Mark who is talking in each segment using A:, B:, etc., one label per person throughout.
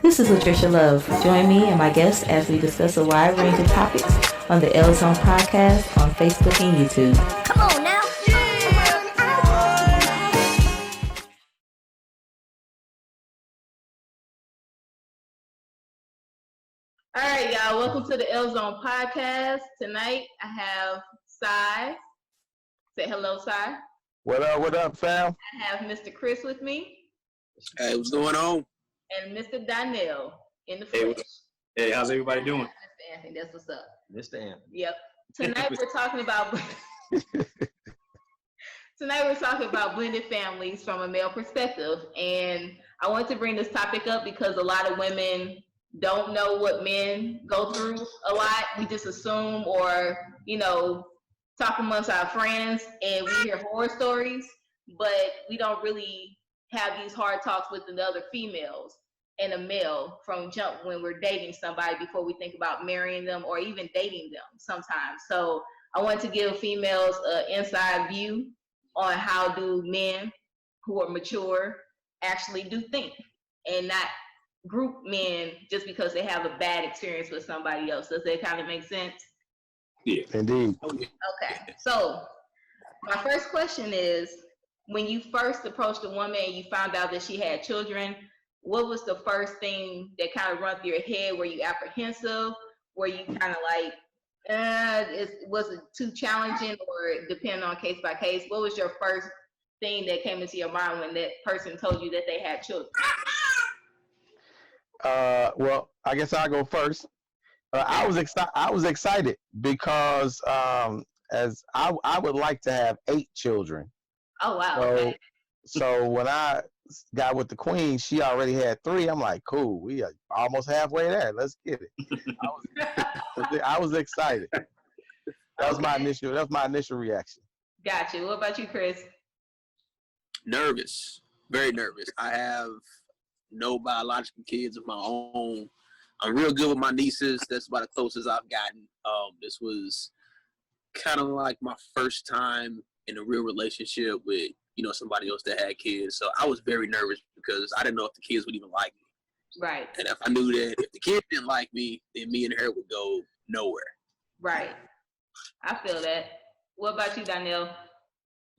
A: This is Latricia Love. Join me and my guests as we discuss a wide range of topics on the L Zone podcast on Facebook and YouTube. Come on now.
B: All right, y'all. Welcome to the L Zone podcast. Tonight I have Cy. Say hello, Cy.
C: What up, fam?
B: I have Mr. Chris with me.
D: Hey, what's going on?
B: And Mr. Denale in the flesh.
E: Hey, how's everybody doing?
B: Mr. Anthony, that's what's up.
E: Mr. Anthony.
B: Yep. Tonight we're talking about blended families from a male perspective. And I want to bring this topic up because a lot of women don't know what men go through a lot. We just assume or, talk amongst our friends and we hear horror stories, but we don't really have these hard talks with the other females and a male from jump when we're dating somebody before we think about marrying them or even dating them sometimes. So I want to give females an inside view on how do men who are mature actually do think and not group men just because they have a bad experience with somebody else. Does that kind of make sense?
E: Yeah.
C: Indeed.
B: Okay. So my first question is, when you first approached a woman and you found out that she had children, what was the first thing that kind of run through your head? Were you apprehensive? Were you kind of like, was it too challenging, or depending on case by case? What was your first thing that came into your mind when that person told you that they had children?
C: Well, I guess I'll go first. I was excited because as I would like to have 8 children.
B: Oh wow.
C: So when I got with the queen, she already had 3. I'm like, cool, we are almost halfway there. Let's get it. I was excited. That was my initial reaction.
B: Gotcha. What about you, Chris?
D: Nervous, very nervous. I have no biological kids of my own. I'm real good with my nieces. That's about the closest I've gotten. This was kind of like my first time in a real relationship with, somebody else that had kids. So I was very nervous because I didn't know if the kids would even like me.
B: Right.
D: And if I knew that if the kids didn't like me, then me and her would go nowhere.
B: Right. I feel that. What about you, Denale?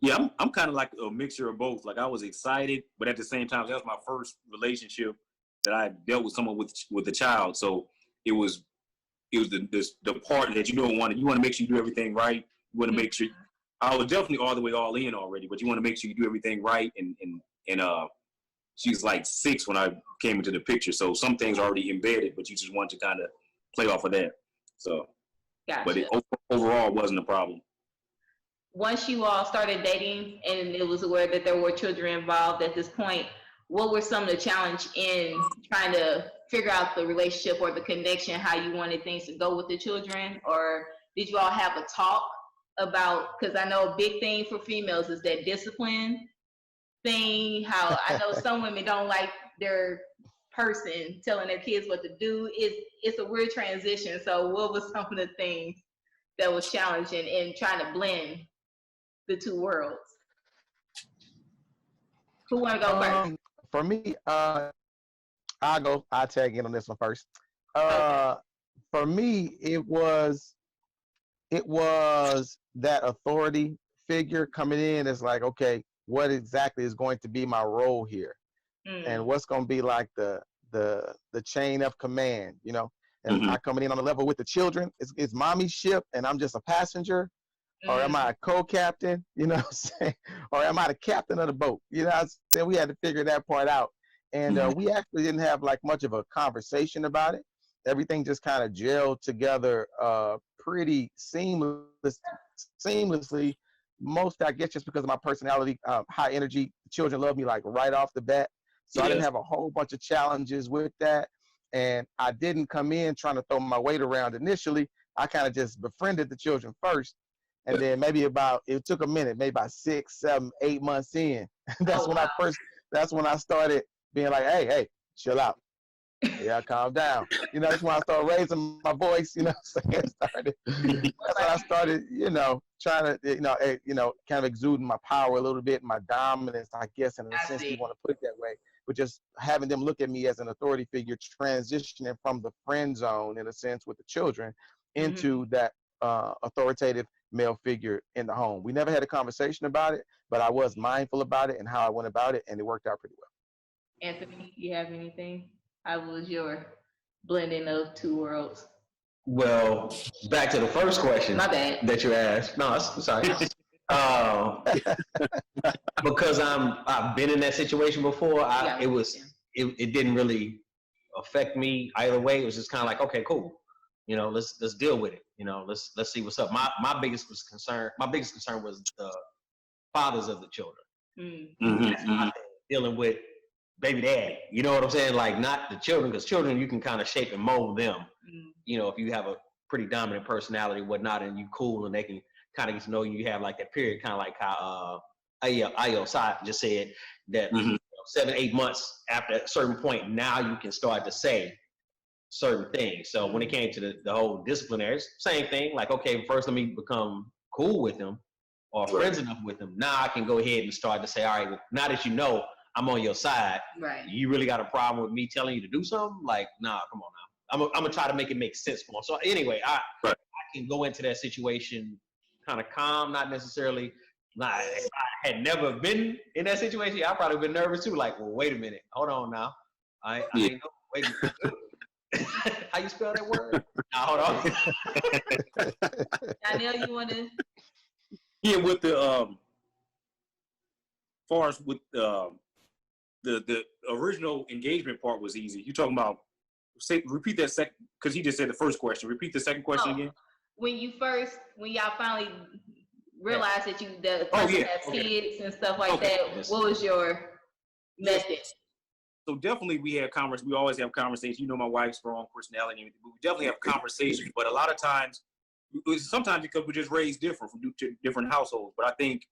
E: Yeah, I'm kind of like a mixture of both. Like I was excited, but at the same time, that was my first relationship that I dealt with someone with a child. So it was the part that you don't want to. You want to make sure you do everything right. You want to make sure. I was definitely all in already, but you want to make sure you do everything right. And she was like 6 when I came into the picture, so some things are already embedded, but you just want to kind of play off of that. So,
B: gotcha.
E: But it overall wasn't a problem.
B: Once you all started dating and it was aware that there were children involved at this point, what were some of the challenge in trying to figure out the relationship or the connection, how you wanted things to go with the children? Or did you all have a talk about, because I know a big thing for females is that discipline thing, how I know some women don't like their person telling their kids what to do. It's a weird transition. So what was some of the things that was challenging in trying to blend the two worlds? Who want to go first?
C: For me, I'll tag in on this one first.
B: Okay.
C: For me, it was that authority figure coming in. It's like, okay, what exactly is going to be my role here, and what's going to be like the chain of command, And I coming in on the level with the children. It's mommy's ship, and I'm just a passenger. Or am I a co-captain, what I'm saying? Or am I the captain of the boat? So we had to figure that part out. And we actually didn't have like much of a conversation about it. Everything just kind of gelled together pretty seamlessly. Most, I guess, just because of my personality, high energy. Children love me like right off the bat. So I didn't have a whole bunch of challenges with that. And I didn't come in trying to throw my weight around initially. I kind of just befriended the children first. And then it took a minute, maybe about 6, 7, 8 months in. That's when I started being like, hey, chill out. Yeah, calm down. That's when I started raising my voice, that's when I started, trying to, kind of exuding my power a little bit, my dominance, I guess, in a sense you want to put it that way. but just having them look at me as an authority figure, transitioning from the friend zone in a sense with the children into that authoritative male figure in the home. We never had a conversation about it, but I was mindful about it and how I went about it, and it worked out pretty well.
B: Anthony, you have anything? How was your blending of two worlds?
F: Well, back to the first question
B: My bad.
F: that you asked. No, it's sorry. Because I've been in that situation before. It didn't really affect me either way. It was just kind of like, okay, cool. You know, let's deal with it. You know, let's see what's up. My biggest concern was the fathers of the children. Dealing with baby daddy. You know what I'm saying? Like, not the children, because children you can kind of shape and mold them. You know, if you have a pretty dominant personality, whatnot, and you cool, and they can kind of get to know you. You have like that period, kind of like how Ayo Sai just said that 7-8 months after a certain point, now you can start to say certain things. So when it came to the whole disciplinary, same thing. Like, okay, first let me become cool with them or friends enough with them. Now I can go ahead and start to say, all right, well, now that you know I'm on your side, you really got a problem with me telling you to do something? Like, nah, come on now. I'm gonna try to make it make sense for them. So anyway, I can go into that situation kind of calm, not necessarily. Like, if I had never been in that situation, I'd probably been nervous too. Like, well, wait a minute, hold on now. I ain't know. Wait a minute. How you spell that word? Nah, hold on.
B: Denale, you want to?
E: Yeah, with the far as with the original engagement part was easy. You talking about? Repeat that second, because he just said the first question. Repeat the second question again. When
B: y'all finally realized that the person has kids and stuff like that, what was your method?
E: So definitely we always have conversations. You know, my wife's strong personality and everything, but we definitely have conversations. But a lot of times, sometimes because we're just raised different from different households. But I think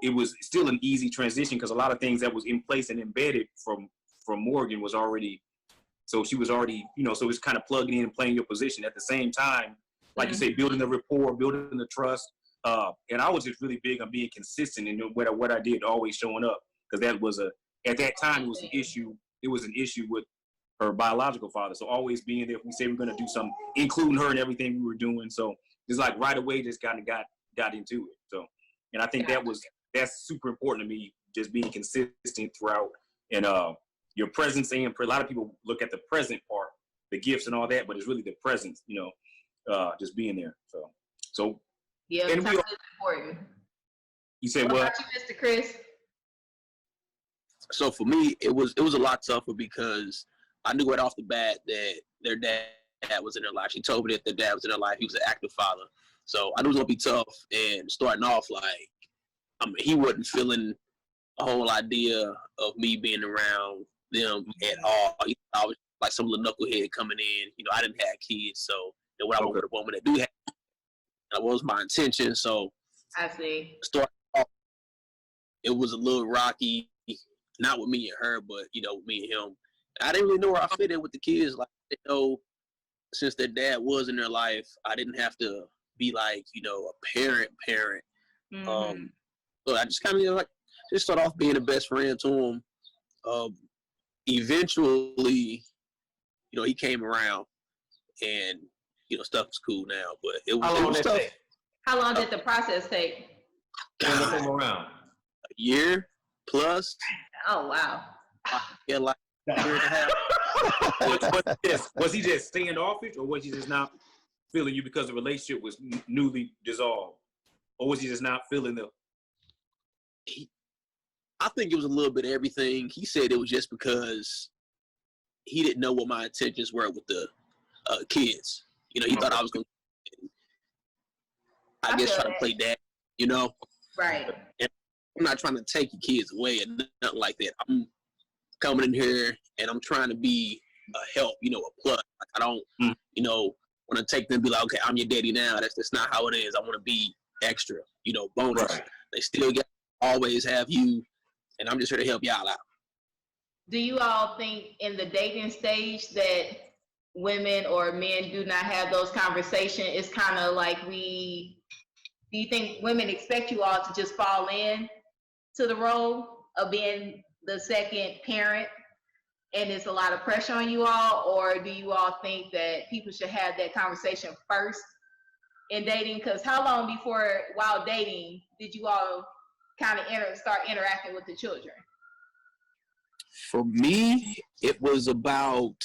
E: it was still an easy transition because a lot of things that was in place and embedded from Morgan was already. So she was already, you know, so it's kind of plugging in and playing your position at the same time, like you say, building the rapport, building the trust. And I was just really big on being consistent in what I did, always showing up, because that was at that time it was an issue. It was an issue with her biological father. So always being there. If we say we're going to do something, including her in everything we were doing. So it's like right away, just kind of got into it. So, and I think that's super important to me, just being consistent throughout. And your presence, and a lot of people look at the present part, the gifts and all that, but it's really the presence, you know, just being there. So
B: yeah, time is important.
E: You said
B: what?
E: What
B: about you, Mr. Chris?
D: So for me, it was a lot tougher because I knew right off the bat that their dad was in their life. She told me that their dad was in their life. He was an active father. So I knew it was gonna be tough. And starting off, like, he wasn't feeling a whole idea of me being around them at all. I was like some little knucklehead coming in. You know, I didn't have kids, so when I was with a woman that do have, that was my intention. So
B: I see.
D: Start off, it was a little rocky, not with me and her, but you know, with me and him. I didn't really know where I fit in with the kids. Like, you know, since their dad was in their life, I didn't have to be like, you know, a parent. So I just kind of, you know, like, just start off being the best friend to him. Eventually, you know, he came around, and you know, stuff is cool now. But it was tough.
B: How long did the process take?
F: Came around
D: a year plus.
B: Oh wow.
D: Yeah, like a year and a half.
E: Was he just standoffish, or was he just not feeling you because the relationship was newly dissolved, or was he just not feeling the?
D: I think it was a little bit of everything. He said it was just because he didn't know what my intentions were with the kids. You know, he thought I was going to, I guess, try to play dad, you know?
B: Right.
D: And I'm not trying to take your kids away and nothing like that. I'm coming in here and I'm trying to be a help, you know, a plus. Like, I don't, you know, want to take them and be like, okay, I'm your daddy now. That's not how it is. I want to be extra, you know, bonus. Right. They still always have you, and I'm just here to help y'all out.
B: Do you all think in the dating stage that women or men do not have those conversations? It's kind of like do you think women expect you all to just fall in to the role of being the second parent and it's a lot of pressure on you all, or do you all think that people should have that conversation first in dating? Because how long before, while dating, did you all kind of start interacting with the children?
D: For me, it was about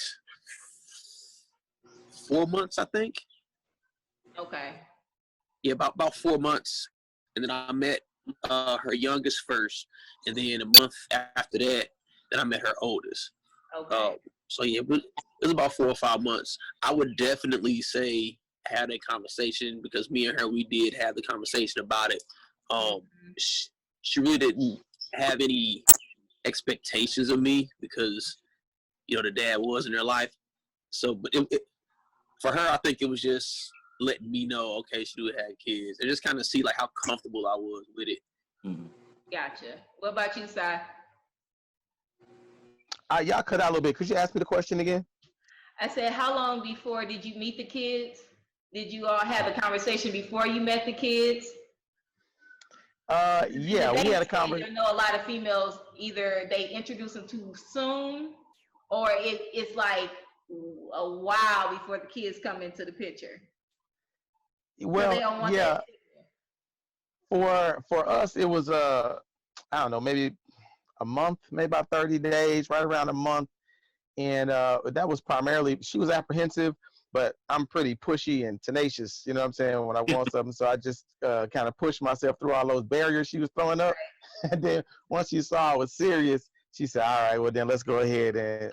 D: 4 months, I think.
B: Okay.
D: Yeah, about 4 months, and then I met her youngest first, and then a month after that, then I met her oldest.
B: Okay.
D: So yeah, it was about 4 or 5 months. I would definitely say have a conversation, because me and her, we did have the conversation about it. She really didn't have any expectations of me, because the dad was in her life. So, but for her, I think it was just letting me know, okay, she do have kids, and just kind of see like how comfortable I was with it.
E: Mm-hmm.
B: Gotcha. What about you, Si?
C: Y'all cut out a little bit. Could you ask me the question again?
B: I said, how long before did you meet the kids? Did you all have a conversation before you met the kids?
C: Yeah, we had a conversation.
B: I know a lot of females, either they introduce them too soon, or it's like a while before the kids come into the picture.
C: Well, yeah. For us, it was I don't know, maybe a month, maybe about 30 days, right around a month. And that was primarily, she was apprehensive, but I'm pretty pushy and tenacious, you know what I'm saying, when I want something. So I just kind of pushed myself through all those barriers she was throwing up. And then once she saw I was serious, she said, all right, well then let's go ahead and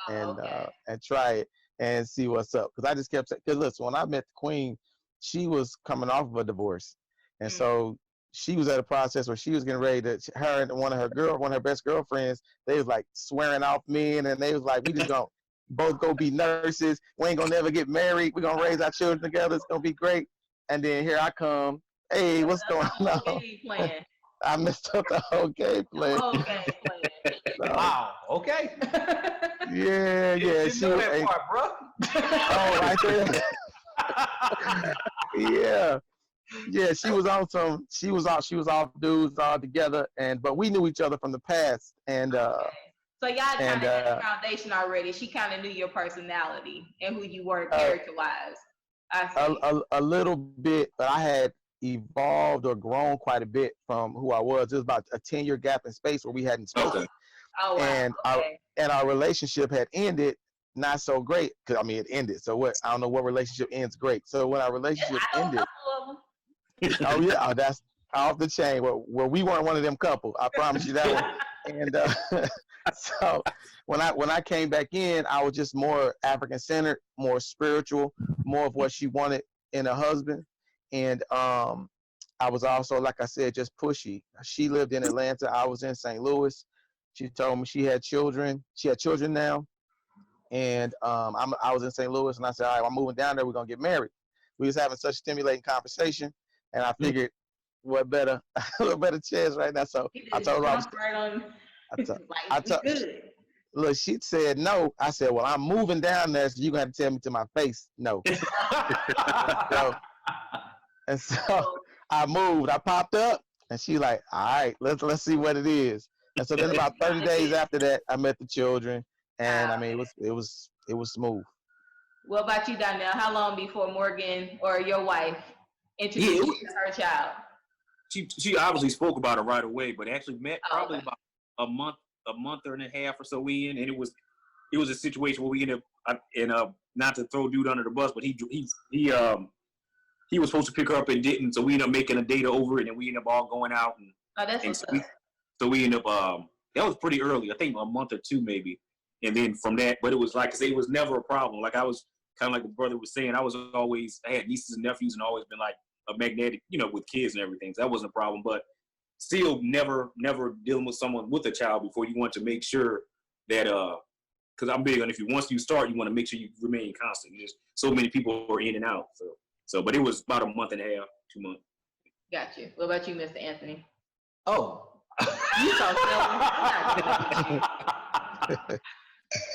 C: try it and see what's up. Because I just kept saying, because listen, when I met the queen, she was coming off of a divorce. And so she was at a process where she was getting ready to, her and one of her best girlfriends, they was like swearing off me, and they was like, we just gonna both go be nurses. We ain't gonna never get married. We're gonna raise our children together. It's gonna be great. And then here I come. Hey, what's going on? I messed up the whole game plan.
F: Wow. Okay.
C: Yeah.
F: Didn't know that part, bro.
C: Oh, right there. Yeah. Yeah, she was off dudes all together, but we knew each other from the past, and
B: so y'all kind of had a foundation already. She kind of knew your personality and who you were character-wise.
C: A little bit, but I had evolved or grown quite a bit from who I was. It was about a 10-year gap in space where we hadn't spoken.
E: Okay.
B: Oh, wow.
C: And our relationship had ended not so great, because I mean it ended. So what? I don't know what relationship ends great. So when our relationship ended. Oh yeah, that's off the chain. Well, we weren't one of them couple. I promise you that one. And so when I came back in, I was just more African centered, more spiritual, more of what she wanted in a husband. And I was also, like I said, just pushy. She lived in Atlanta. I was in St. Louis. She told me she had children. She had children now. And I was in St. Louis, and I said, all right, I'm moving down there. We're gonna get married. We was having such stimulating conversation. And I figured, what better chance right now? So I told her, look, she said no. I said, well, I'm moving down there, so you're going to tell me to my face no. So I moved. I popped up, and she like, all right, let's see what it is. And so then about 30 days after that, I met the children, and I mean, it was smooth.
B: What about you, Denale? How long before Morgan or your wife introduced you to her child?
E: She obviously spoke about it right away, but actually met probably about a month and a half or so in, and it was a situation where we ended up, and not to throw dude under the bus, but he was supposed to pick her up and didn't, so we ended up making a date over it, and we ended up all going out, so we ended up that was pretty early, I think a month or two maybe, and then from that, but it was like I say, it was never a problem. Like I was kind of like the brother was saying, I had nieces and nephews and always been like a magnetic, with kids and everything. So that wasn't a problem, but still never dealing with someone with a child before you want to make sure that, because I'm big on once you start, you want to make sure you remain constant. There's so many people are in and out. So, but it was about a month and a half, 2 months.
B: Got you. What about you, Mr. Anthony?
F: Oh.
B: You so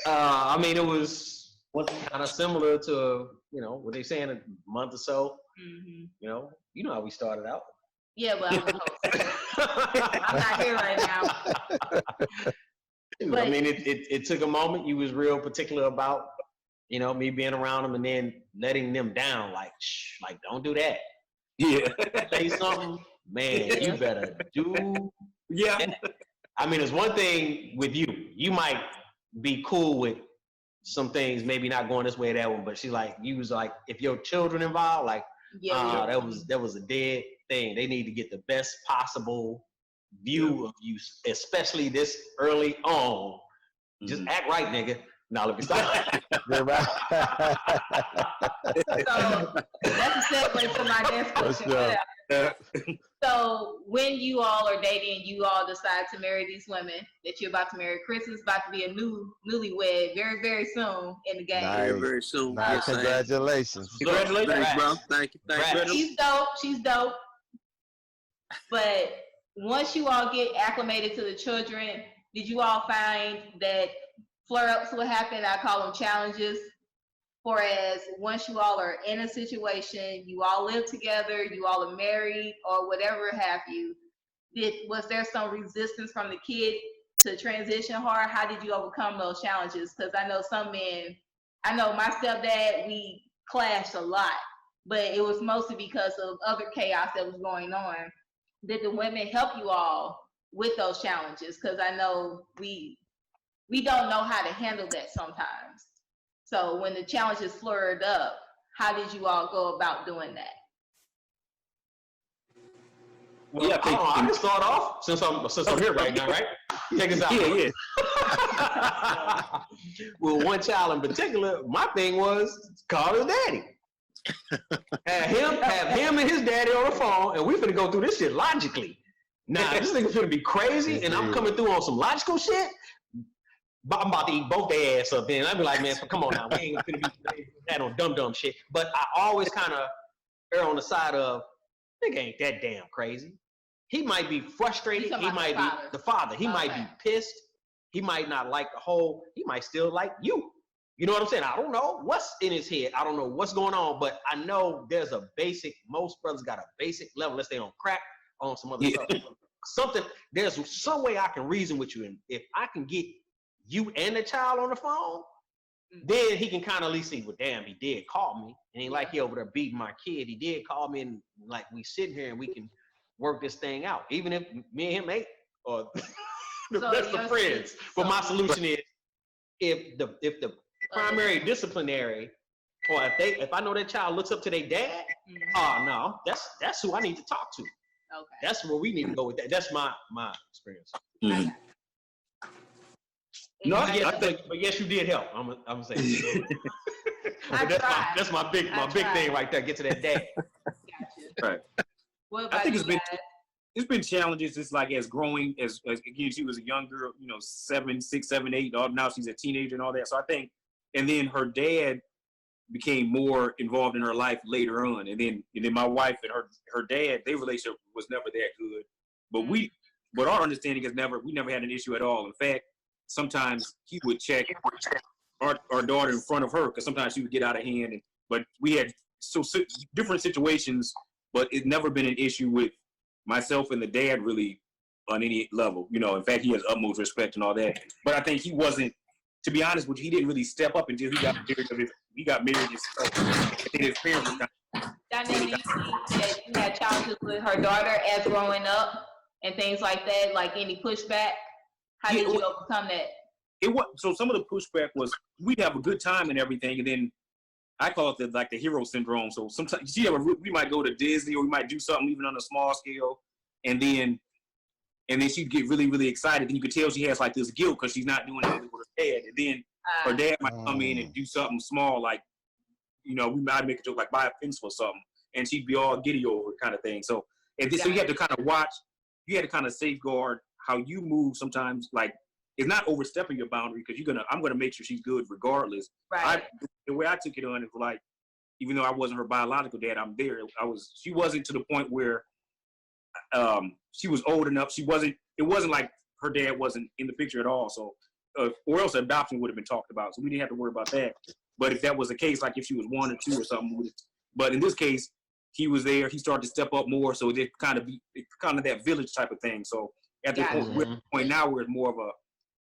F: I mean, it was kind of similar to, what they say in a month or so. Mm-hmm. You know how we started out.
B: Yeah, but I'm the host. I'm not here right now. But,
F: I mean, it took a moment. You was real particular about, me being around them and then letting them down. Like, shh, like, don't do that.
E: Yeah.
F: Say something, man, you better do.
E: Yeah.
F: I mean, there's one thing with you. You might be cool with some things, maybe not going this way, that one, but you was like, if your children involved, like, that was a dead thing. They need to get the best possible view of you, especially this early on. Just act right, nigga. Now let me stop.
B: So that's a segue to my next question. So when you all are dating, you all decide to marry these women that you're about to marry. Chris is about to be a newlywed very, very soon in the game.
C: Nice.
D: Very soon.
C: Nice. Congratulations.
E: Congratulations.
D: Thanks, bro. Thank you.
B: She's dope. She's dope. But once you all get acclimated to the children, did you all find that flare-ups would happen? I call them challenges. Whereas once you all are in a situation, you all live together, you all are married or whatever have you, was there some resistance from the kid to transition hard? How did you overcome those challenges? Because I know some men, I know my stepdad, we clashed a lot, but it was mostly because of other chaos that was going on. Did the women help you all with those challenges? Because I know we don't know how to handle that sometimes. So when the challenges flared up, how did you all go about doing that?
F: Well, yeah, I can start off since I'm here right now, right? Take us out.
E: Yeah.
F: Well, one child in particular, my thing was call his daddy. Have him and his daddy on the phone, and we finna go through this shit logically. Now, this nigga's finna be crazy, and I'm coming through on some logical shit. I'm about to eat both their ass up then. I'd be like, man, come on now. We ain't gonna be that on dumb shit. But I always kind of err on the side of, nigga ain't that damn crazy. He might be frustrated. He might be the father. He might be pissed. He might not like he might still like you. You know what I'm saying? I don't know what's in his head. I don't know what's going on, but I know there's a basic, most brothers got a basic level. Let's stay on crack, on some other stuff. There's some way I can reason with you. And if I can get you and the child on the phone, then he can kind of at least see, well, damn, he did call me. And ain't like he over there beating my kid. He did call me, and like we sitting here and we can work this thing out. Even if me and him ain't, or the best of friends. But my solution is, if the primary disciplinary, or if I know that child looks up to their dad, no, that's who I need to talk to.
B: Okay.
F: That's where we need to go with that. That's my experience.
E: Mm-hmm.
F: No, but yes, you did help. I'm gonna say. That's my big thing right there. Get to that dad.
E: Right. I think it's been challenges. It's like as growing as again, she was a young girl, 7, 6, 7, 8. Now she's a teenager and all that. So I think, and then her dad became more involved in her life later on, and then my wife and her dad, their relationship was never that good. But our understanding is we never had an issue at all. In fact, sometimes he would check our daughter in front of her because sometimes she would get out of hand. But we had different situations, but it's never been an issue with myself and the dad really on any level. In fact, he has utmost respect and all that. But I think he wasn't, to be honest with you, he didn't really step up until he got married. He got married himself. And his parents were
B: Denale, do you think that you had challenges with her daughter as growing up and things like that, like any pushback? How did you overcome that?
E: So some of the pushback was we'd have a good time and everything, and then I call it the hero syndrome. So sometimes we might go to Disney or we might do something even on a small scale, and then she'd get really, really excited. And you could tell she has like this guilt because she's not doing anything with her dad. And then her dad might come in and do something small, like we might make a joke like buy a pencil or something, and she'd be all giddy over it kind of thing. So so you have to kind of watch. You had to kind of safeguard how you move sometimes. Like it's not overstepping your boundary because I'm gonna make sure she's good regardless.
B: Right.
E: The way I took it on is like, even though I wasn't her biological dad, I'm there. She wasn't to the point where she was old enough. It wasn't like her dad wasn't in the picture at all. So or else adoption would have been talked about. So we didn't have to worry about that. But if that was the case, like if she was 1 or 2 or something, but in this case, he was there. He started to step up more. So it kind of that village type of thing. So at the point now where it's more of a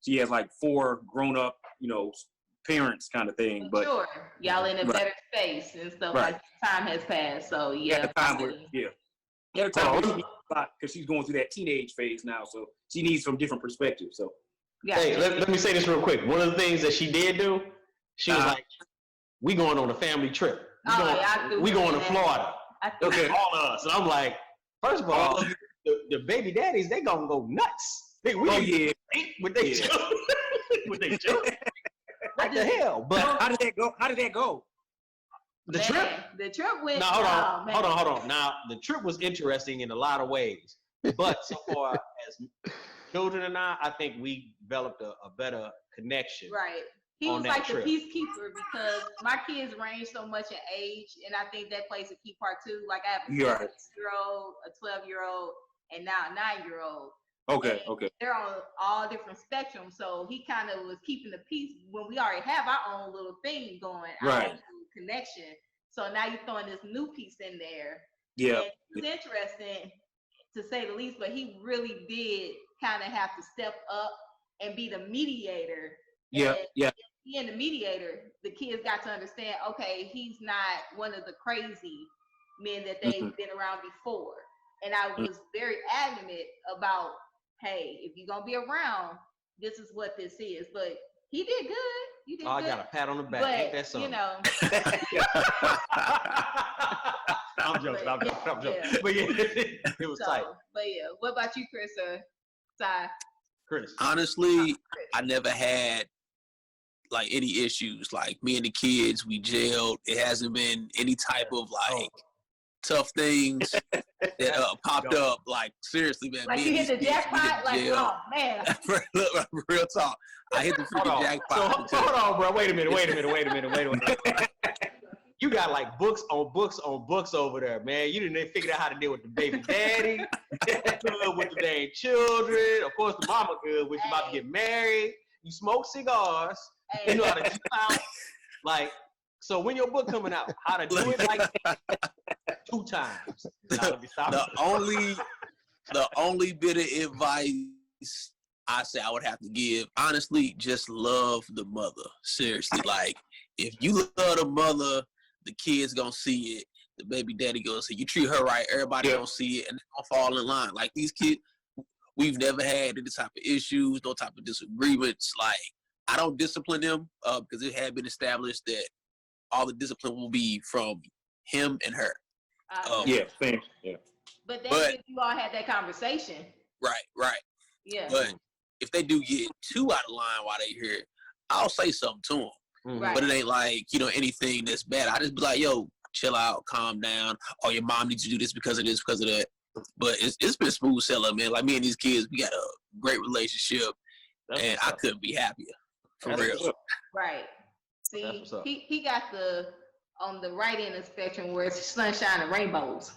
E: she has like 4 grown up, parents kind of thing. But
B: sure, y'all in a better space and stuff like time has passed. So yeah,
E: every time because she's going through that teenage phase now, so she needs some different perspectives. So
F: hey, let me say this real quick. One of the things that she did do, she was like, "We going on a family trip. We going to Florida." Okay, all of us. And I'm like, first of all, the baby daddies, they gonna go nuts. With their children. With their children. What the hell? But
E: how did that go?
F: The trip went.
B: No,
F: hold on. Now the trip was interesting in a lot of ways, but so far as children and I think we developed a better connection.
B: Right. He was like the peacekeeper because my kids range so much in age, and I think that plays a key part too. Like I have a 6-year-old, a 12-year-old, and now a 9-year-old.
E: Okay.
B: They're on all different spectrums, so he kind of was keeping the peace when we already have our own little thing going, our own connection. So now you're throwing this new piece in there.
E: Yeah,
B: and it's interesting to say the least, but he really did kind of have to step up and be the mediator.
E: Yeah.
B: Being the mediator, the kids got to understand, okay, he's not one of the crazy men that they've been around before. And I was very adamant about, hey, if you're gonna be around, this is what this is. But he did good. You did good.
F: I got a pat on the back.
B: But,
F: ain't that something? I'm joking.
B: Yeah.
F: But yeah, it was tight.
B: But yeah, what about you, Chris or Ty?
F: Chris.
D: Honestly, I never had like any issues. Like me and the kids, we jailed. It hasn't been any type of like tough things that popped up. Like seriously, man.
B: Like you hit the jackpot. Like oh man.
D: Real talk. I hit the freaking jackpot.
F: So, hold on, bro. Wait a minute. You got like books on books on books over there, man. You didn't figure out how to deal with the baby daddy, with the dang children. Of course, the mama good, which you about to get married. You smoke cigars. You know how to keep out. Like, so when your book coming out, how to do it like 2 times.
D: The only bit of advice I say I would have to give, honestly, just love the mother. Seriously, like if you love the mother, the kids gonna see it. The baby daddy gonna see it. You treat her right, everybody gonna see it, and they're gonna fall in line. Like these kids, we've never had any type of issues, no type of disagreements. Like I don't discipline them because it had been established that all the discipline will be from him and her.
E: Same. Yeah.
B: But then you all had that conversation.
D: Right.
B: Yeah.
D: But if they do get too out of line while they hear it, I'll say something to them.
B: Right.
D: But it ain't like, anything that's bad. I just be like, yo, chill out, calm down. Oh, your mom needs to do this because of this, because of that. But it's been smooth sailing, man. Like me and these kids, we got a great relationship, and I couldn't be happier. For real.
B: Right. See, he got on the right end of the spectrum where it's sunshine and rainbows.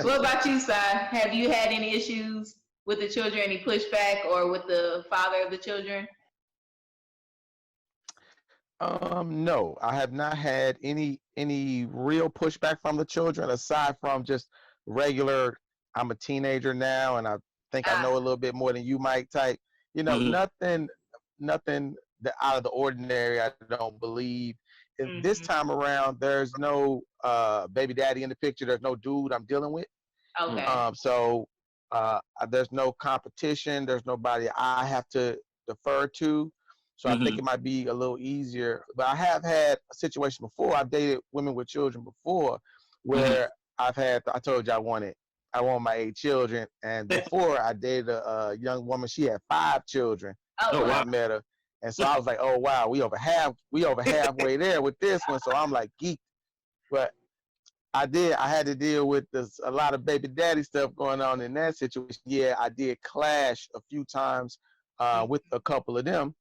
B: What about you, Si? Have you had any issues with the children, any pushback, or with the father of the children?
C: No, I have not had any real pushback from the children aside from just regular. I'm a teenager now, and I think I know a little bit more than you might type. Nothing that out of the ordinary. I don't believe. This time around, there's no baby daddy in the picture. There's no dude I'm dealing with.
B: Okay.
C: So there's no competition. There's nobody I have to defer to. So I think it might be a little easier. But I have had a situation before. I've dated women with children before where I told you I want my 8 children. And before I dated a young woman, she had 5 children when I met her. And so I was like, oh wow, we over halfway there with this one. So I'm like geeked. But I had to deal with a lot of baby daddy stuff going on in that situation. Yeah, I did clash a few times with a couple of them.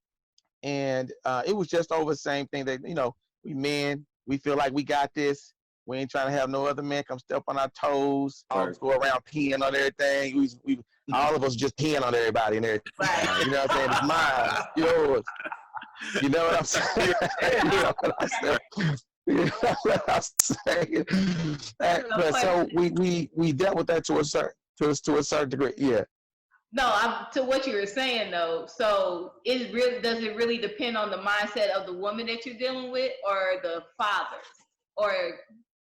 C: And it was just over the same thing that, we men, we feel like we got this. We ain't trying to have no other man come step on our toes, go around peeing on everything. We all of us just peeing on everybody and everything.
B: Right.
C: You know what I'm saying? It's mine, yours. You know what I'm saying? You know what I'm saying? But so we dealt with that to a certain degree. Yeah.
B: No, to what you were saying though. So does it really depend on the mindset of the woman that you're dealing with, or the fathers, or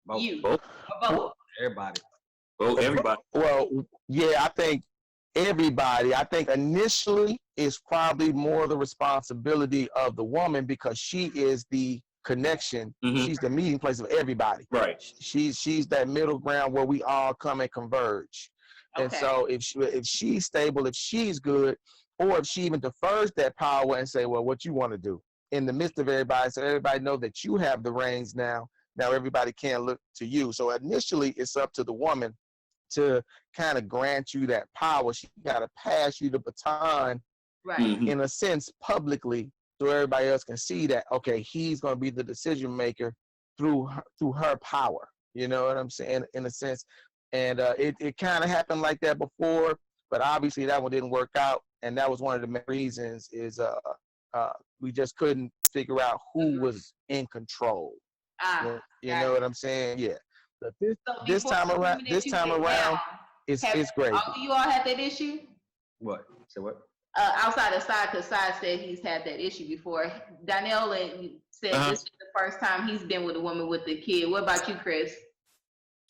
F: Both.
B: you,
E: Both.
B: or both?
F: Everybody.
E: Both. Everybody.
C: Well, yeah, I think everybody. I think initially it's probably more the responsibility of the woman because she is the connection.
E: Mm-hmm.
C: She's the meeting place of everybody.
E: Right.
C: She's that middle ground where we all come and converge.
B: Okay.
C: And so if she's stable, if she's good, or if she even defers that power and say, well, what you want to do in the midst of everybody, so everybody know that you have the reins now. Now everybody can look to you. So initially it's up to the woman to kind of grant you that power. She got to pass you the baton,
B: Right.
E: Mm-hmm.
C: in a sense, publicly, so everybody else can see that, okay, he's going to be the decision maker through her power. You know what I'm saying? In a sense. And it kind of happened like that before, but obviously that one didn't work out. And that was one of the main reasons is we just couldn't figure out who was in control. You know what I'm saying? Yeah. But this time around, it's great.
B: You all had that issue?
F: What? Say what?
B: Outside of Side, because Side said he's had that issue before. Denale said this is the first time he's been with a woman with a kid. What about you, Chris?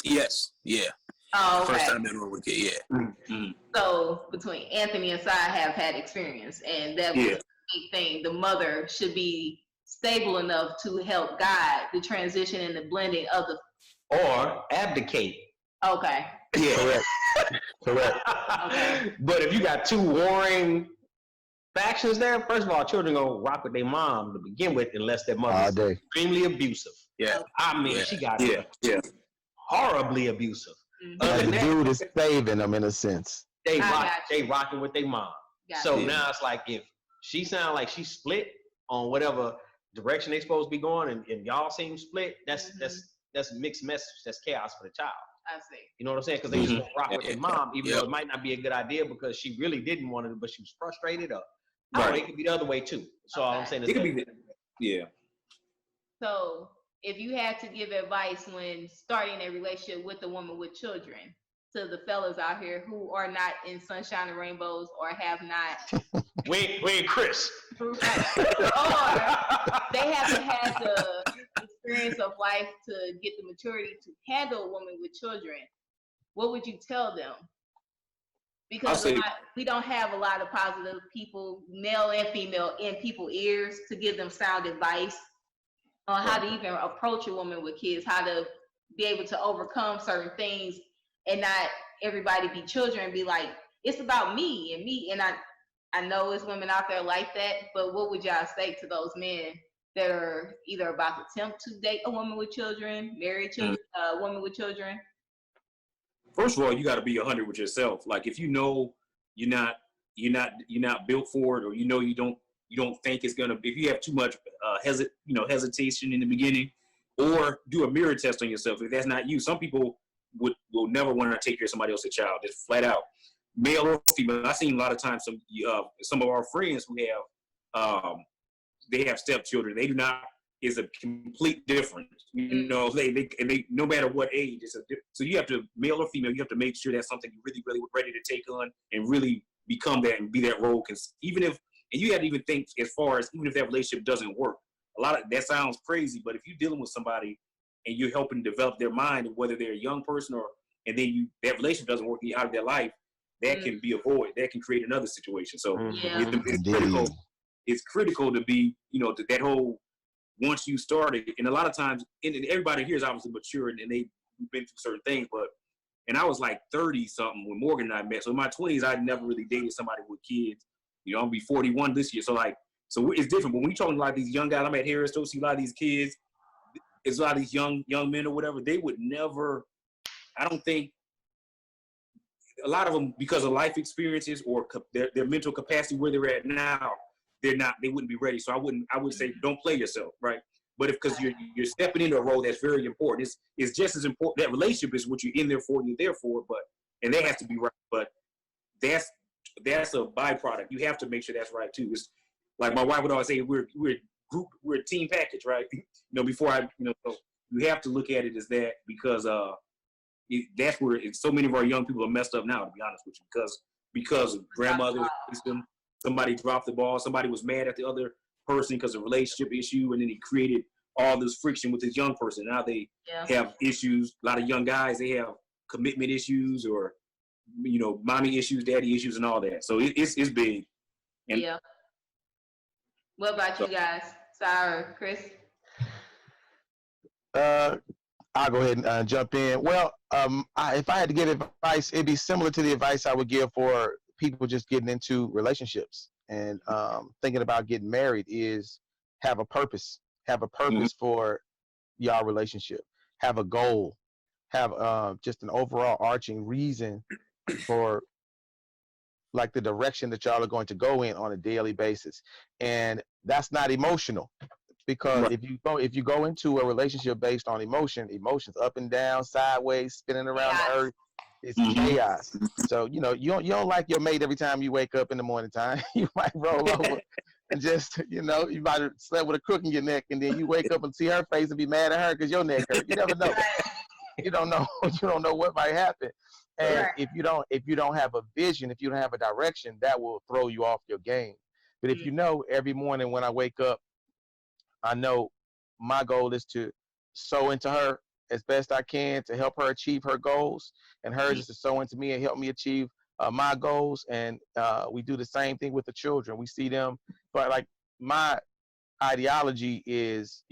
D: Yes. Yeah.
B: Oh, okay.
D: First time in with a kid. Yeah.
E: Mm-hmm.
B: So between Anthony and Side have had experience, and that was a big thing. The mother should be stable enough to help guide the transition and the blending of the.
F: Or abdicate.
B: Okay.
F: Yeah.
C: Correct.
B: Okay.
F: But if you got two warring factions there, first of all, children gonna rock with their mom to begin with, unless their mother is extremely abusive.
D: Yeah.
F: I mean, she got horribly abusive.
C: Like the dude is saving them in a sense.
F: They rocking with their mom. So now it's like if she sound like she's split on whatever direction they supposed to be going, and y'all seem split, that's mixed message. That's chaos for the child.
B: I see.
F: You know what I'm saying? Because they just gonna rock with their mom, even though it might not be a good idea because she really didn't want it, but she was frustrated. Or it could be the other way too. So all I'm saying is
E: it could be. Yeah.
B: So if you had to give advice when starting a relationship with a woman with children to the fellas out here who are not in sunshine and rainbows or have not
F: we ain't Chris.
B: or they haven't had the experience of life to get the maturity to handle a woman with children, what would you tell them? Because we don't have a lot of positive people, male and female, in people's ears to give them sound advice on how to even approach a woman with kids, how to be able to overcome certain things, and not everybody be children and be like, it's about me and me. And I know there's women out there like that, but what would y'all say to those men that are either about to attempt to date a woman with children, marry a woman with children?
E: First of all, you got to be 100 with yourself. Like if you know you're not built for it, or you know you don't think it's gonna. If you have too much hesitation in the beginning, or do a mirror test on yourself. If that's not you, some people will never want to take care of somebody else's child. Just flat out, male or female. I've seen a lot of times some of our friends who have they have stepchildren. They do not. Is a complete difference. You know, they no matter what age, so you have to, male or female, you have to make sure that's something you're really, really ready to take on and really become that and be that role. Because and you have to even think as far as even if that relationship doesn't work, a lot of that sounds crazy, but if you're dealing with somebody and you're helping develop their mind, whether they're a young person and then that relationship doesn't work out of their life, that can be avoided. That can create another situation. So it's critical to be, to that whole. Once you started, and a lot of times, and everybody here is obviously mature and they've been through certain things, and I was like 30 something when Morgan and I met. So in my 20s, I'd never really dated somebody with kids. I'll be 41 this year. So it's different. But when you're talking about these young guys, I'm at Harris, see a lot of these kids, it's a lot of these young men or whatever, they would never, I don't think, a lot of them, because of life experiences or their mental capacity where they're at now, they wouldn't be ready. So I would say don't play yourself, right? But because you're stepping into a role that's very important, it's just as important. That relationship is what you're in there for, you're there for, and that has to be right. But that's a byproduct. You have to make sure that's right too. It's like my wife would always say, we're a team package, right? So you have to look at it as that, because that's where so many of our young people are messed up now, to be honest with you, because because grandmother, somebody dropped the ball, somebody was mad at the other person because of a relationship issue, and then he created all this friction with this young person. Now they have issues. A lot of young guys, they have commitment issues or, mommy issues, daddy issues, and all that. So it's big. And
B: what about you guys? Sorry, Chris.
C: I'll go ahead and jump in. Well, if I had to give advice, it'd be similar to the advice I would give for people just getting into relationships and thinking about getting married is have a purpose. Have a purpose for y'all relationship. Have a goal. Have just an overall arching reason for like the direction that y'all are going to go in on a daily basis. And that's not emotional. Because if you go into a relationship based on emotions up and down, sideways, spinning around the earth, it's chaos. So you don't like your mate every time you wake up in the morning time. You might roll over and just you might have slept with a crook in your neck, and then you wake up and see her face and be mad at her because your neck hurt. You never know. You don't know what might happen. And if you don't have a vision, if you don't have a direction, that will throw you off your game. But if every morning when I wake up, I know my goal is to sow into her as best I can to help her achieve her goals, and hers is to sow into me and help me achieve my goals. And we do the same thing with the children. We see them, but like my ideology is,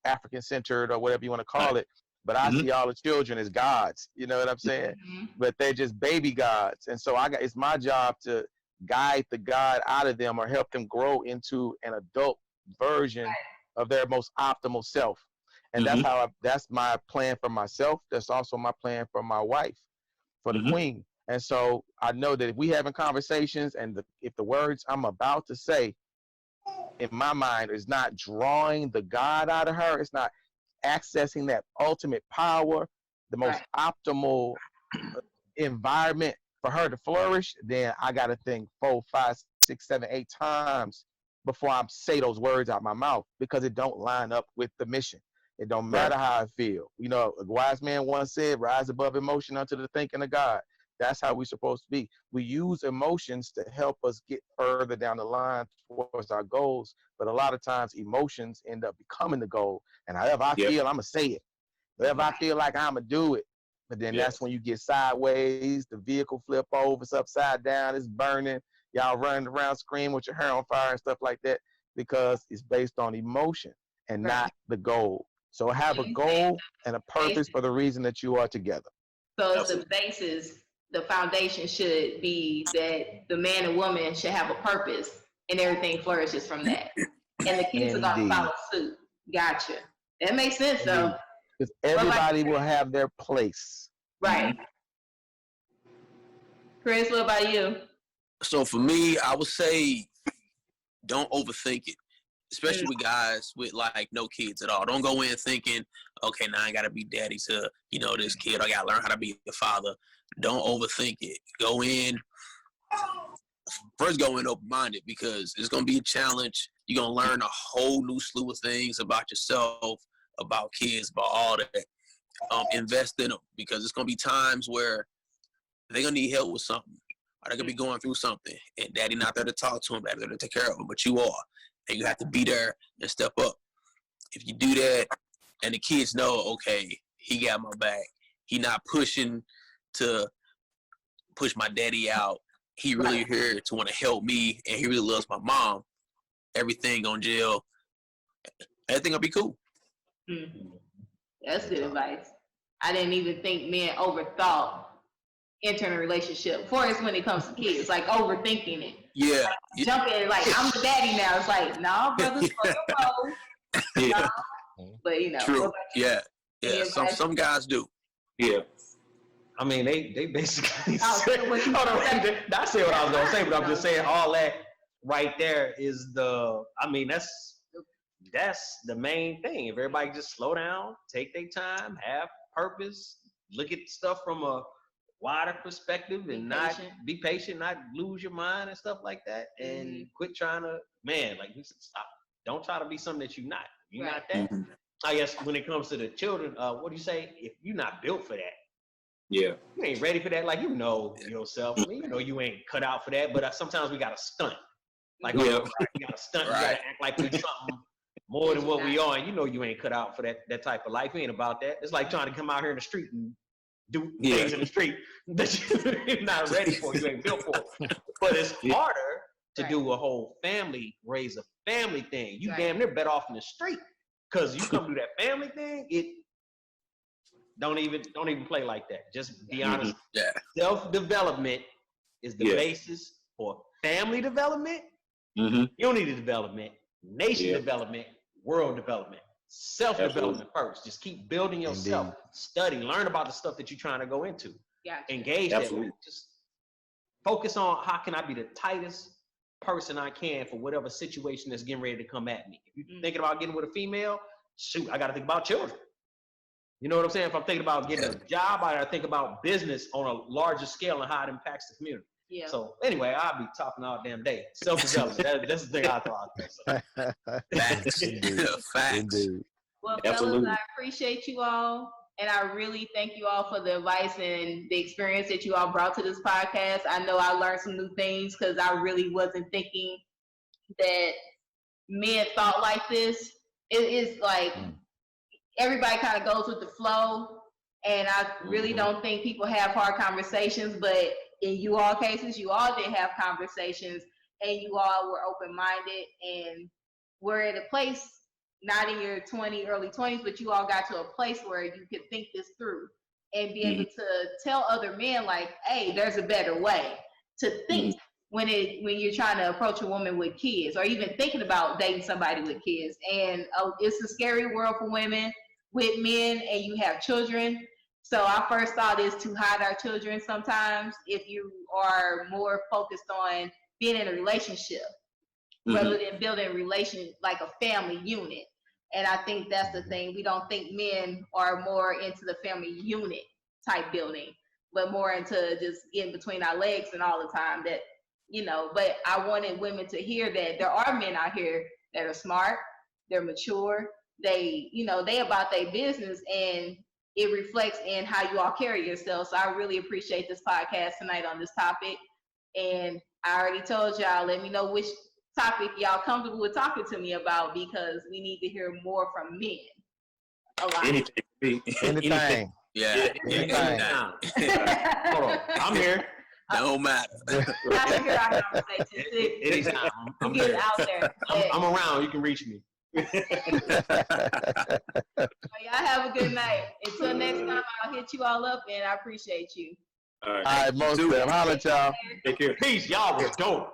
C: African centered or whatever you want to call it. But I see all the children as gods. You know what I'm saying? But they're just baby gods, and so it's my job to guide the God out of them or help them grow into an adult version of their most optimal self. And that's my plan for myself. That's also my plan for my wife, for the queen. And so I know that if we having conversations and if the words I'm about to say in my mind is not drawing the God out of her, it's not accessing that ultimate power, the most optimal environment for her to flourish, then I got to think 4, 5, 6, 7, 8 times before I say those words out my mouth, because it don't line up with the mission. It don't matter how I feel. A wise man once said, rise above emotion unto the thinking of God. That's how we're supposed to be. We use emotions to help us get further down the line towards our goals. But a lot of times emotions end up becoming the goal. And however I feel, I'm going to say it. Whatever I feel like, I'm going to do it. But then that's when you get sideways, the vehicle flip over, it's upside down, it's burning. Y'all running around screaming with your hair on fire and stuff like that, because it's based on emotion and not the goal. So have a goal and a purpose for the reason that you are together.
B: So it's the basis, the foundation should be that the man and woman should have a purpose, and everything flourishes from that. And the kids are going to follow suit. Gotcha. That makes sense, though.
C: Because everybody will have their place.
B: Right. Chris, what about you?
D: So for me, I would say don't overthink it, especially with guys with like no kids at all. Don't go in thinking, okay, now I got to be daddy to, this kid. I got to learn how to be a father. Don't overthink it. Go in open-minded, because it's going to be a challenge. You're going to learn a whole new slew of things about yourself, about kids, about all that. Invest in them, because it's going to be times where they're going to need help with something. Or they're going to be going through something, and daddy not there to talk to them, daddy there to take care of them, but you are. And you have to be there and step up. If you do that, and the kids know, okay, he got my back. He not pushing to push my daddy out. He really here to want to help me, and he really loves my mom. Everything on jail. Everything will be cool.
B: That's good advice. I didn't even think men overthought entering a relationship. For us, when it comes to kids, like overthinking it.
D: Yeah.
B: Like, jumping, like, I'm the daddy now. It's like, nah, brother, slow your roll. But
D: True. Yeah. Some guys do.
E: Yeah.
F: I mean, they basically I say what I was gonna say, but I'm just saying all that right there is that's the main thing. If everybody just slow down, take their time, have purpose, look at stuff from a wider perspective, and not be patient, not lose your mind and stuff like that, and quit trying to, stop. Don't try to be something that you're not. You're not that. I guess when it comes to the children, what do you say? If you're not built for that,
E: Yeah.
F: You ain't ready for that. Like, you know yourself. I mean, you know you ain't cut out for that. But sometimes we got to stunt. Like,
E: Yeah.
F: we got to stunt. We got to act like we something more than what we are. And you know you ain't cut out for that type of life. We ain't about that. It's like trying to come out here in the street and do things in the street that you're not ready for. You ain't built for. But it's harder to do a whole family, raise a family thing. You damn near better off in the street. Because you come do that family thing, don't even play like that. Just be honest.
D: Yeah.
F: Self-development is the basis for family development, unity development, nation development, world development. Self-development first. Just keep building yourself. Indeed. Study, learn about the stuff that you're trying to go into. Engage that way. Just focus on how can I be the tightest person I can for whatever situation that's getting ready to come at me. If you're thinking about getting with a female, shoot, I got to think about children. You know what I'm saying? If I'm thinking about getting a job, I got to think about business on a larger scale and how it impacts the community. Yeah. So anyway, I'll be talking all damn day. Self-development. That's the thing I throw out there. So.
D: Facts. Facts.
C: Indeed.
B: Well, fellas, I appreciate you all. And I really thank you all for the advice and the experience that you all brought to this podcast. I know I learned some new things because I really wasn't thinking that men thought like this. It is like everybody kind of goes with the flow. And I really don't think people have hard conversations. But in you all cases, you all did have conversations and you all were open-minded and were at a place, not in your early 20s, but you all got to a place where you could think this through and be able to tell other men like, hey, there's a better way to think when you're trying to approach a woman with kids or even thinking about dating somebody with kids. And it's a scary world for women with men and you have children. So our first thought is to hide our children sometimes if you are more focused on being in a relationship rather than building a relation like a family unit. And I think that's the thing. We don't think men are more into the family unit type building, but more into just getting between our legs and all the time that, you know, but I wanted women to hear that there are men out here that are smart, they're mature, they about their business and it reflects in how you all carry yourself. So I really appreciate this podcast tonight on this topic. And I already told y'all, let me know which topic y'all comfortable with talking to me about because we need to hear more from men. A lot.
C: Anything.
D: Yeah. Anything.
F: Hold on. I'm here.
D: No matter.
B: I can hear our conversations.
F: Anytime. I'm
B: get
F: here.
B: out there.
F: I'm around. You can reach me.
B: Well, y'all have a good night. Until next time, I'll hit you all up and I appreciate you.
E: All right.
C: All right, most of them. Holla at y'all.
E: Take care.
F: Peace. Y'all was dope.